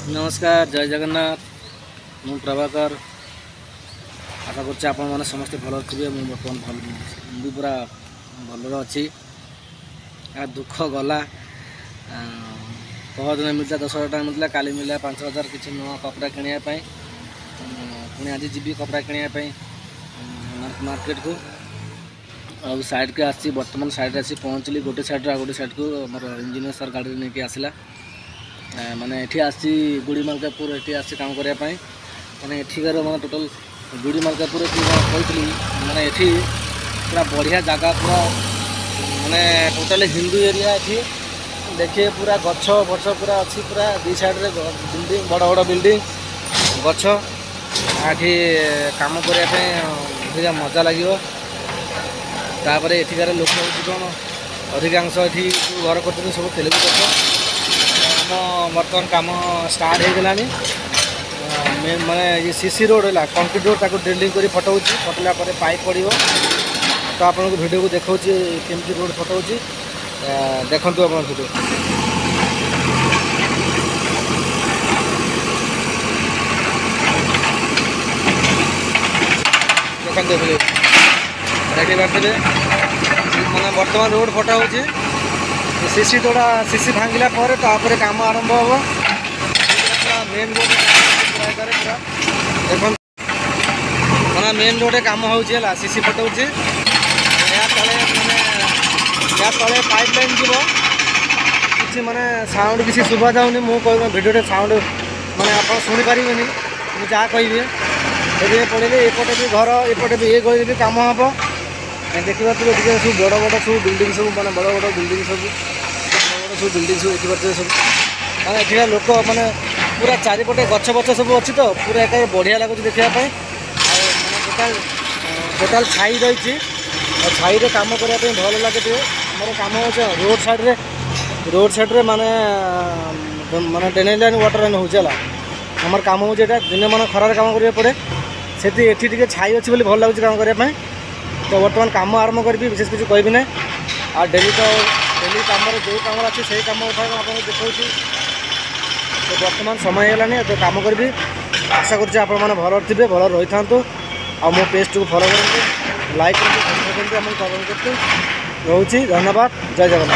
नमस्कार जय जगन्नाथ मु प्रभाकर आशा कर समस्ते भल थे बर्तमान भी पूरा भल अच्छी दुख गला बहुत दिन मिलता 10,000 टका मिलता काली मिलला 5,000 किसी नुआ कपड़ा किनापी पुणी आज जी कपड़ा किनापी मार्केट को आ साइड के आसी बर्तमान साइड आसी पहुँचली गोटे साइड गोटे साइड को मोर इंजीनियर सर गाड़ी नहीं आसला माने एठी आसी गुड़ी मार्केपुर एठी आसी काम करने माने एठिकार माने टोटल गुड़ी मार्केपुर कहती माने एठी पूरा बढ़िया जगह पूरा माने टोटल हिंदू एरिया एठी देखिए पूरा गछ बछ पूरा अच्छी पूरा दी साइड रे बिल्डिंग बड़ बड़ बिल्डिंग गछ आठी काम करने अधिका मजा लगे तापर एठिकार लोक हूँ कौन अधिकांश एठी घर कर सब तेलुगु लोक बर्तमान कम स्टार्ट हो गलानी माने ये सीसी रोड है कंक्रीट रोड ताको ड्रिलिंग कर फटाऊँगी फटला पाइप पड़ो तो आपको वीडियो को देखा केमती रोड फटाऊँगी देखु आप वीडियो देखते देखी पारे मैंने बर्तमान रोड फटाऊँगी सीसी जोड़ा सीसी भांगला तापर काम आरंभ हम मेन रोड पूरा देख मैंने मेन रोड कम होगा सीसी फटाऊँगी तले मैंने तले पाइप लाइन जीव कि माने साउंड किसी शुभा जाऊनी मुझे भिडियो साउंड माने आप शुणी पारे मुझे जहाँ कहे पड़े एपटे भी घर एपटे भी ये गली भी कम हम देखा सब बड़ बड़ सब बिल्डिंग सब माने बड़ बड़ बिल्डिंग सब सब बिल्डिंग सब देखिए सब माने एठिका लोक माने पूरा चारिपटे गछ बछ सब अच्छी तो पूरा एक बढ़िया लगुच देखापी टोटाल टोटाल छाई रही छाई कम करने भल लगे आम कम हो रोड साइड रे माने माने ड्रेनेज लाइन वाटर लाइन होगा आमर कम हो दिन मान खरार कम करा पड़े से एठी छाई अच्छी भल लगुच कम करने तो बर्तमान कम आरंभ करी विशेष किसी कहबी ना आ डेली तो डेली कम जो कम अच्छे से कम उठा आपको देखा तो बर्तमान समय है तो कम करी आशा कर भल थे भल रही था आ मो पेज को फॉलो करेंगे लाइक करेंगे कमेंट करेंगे कमेंट करते रोचे धन्यवाद जय जगन्नाथ।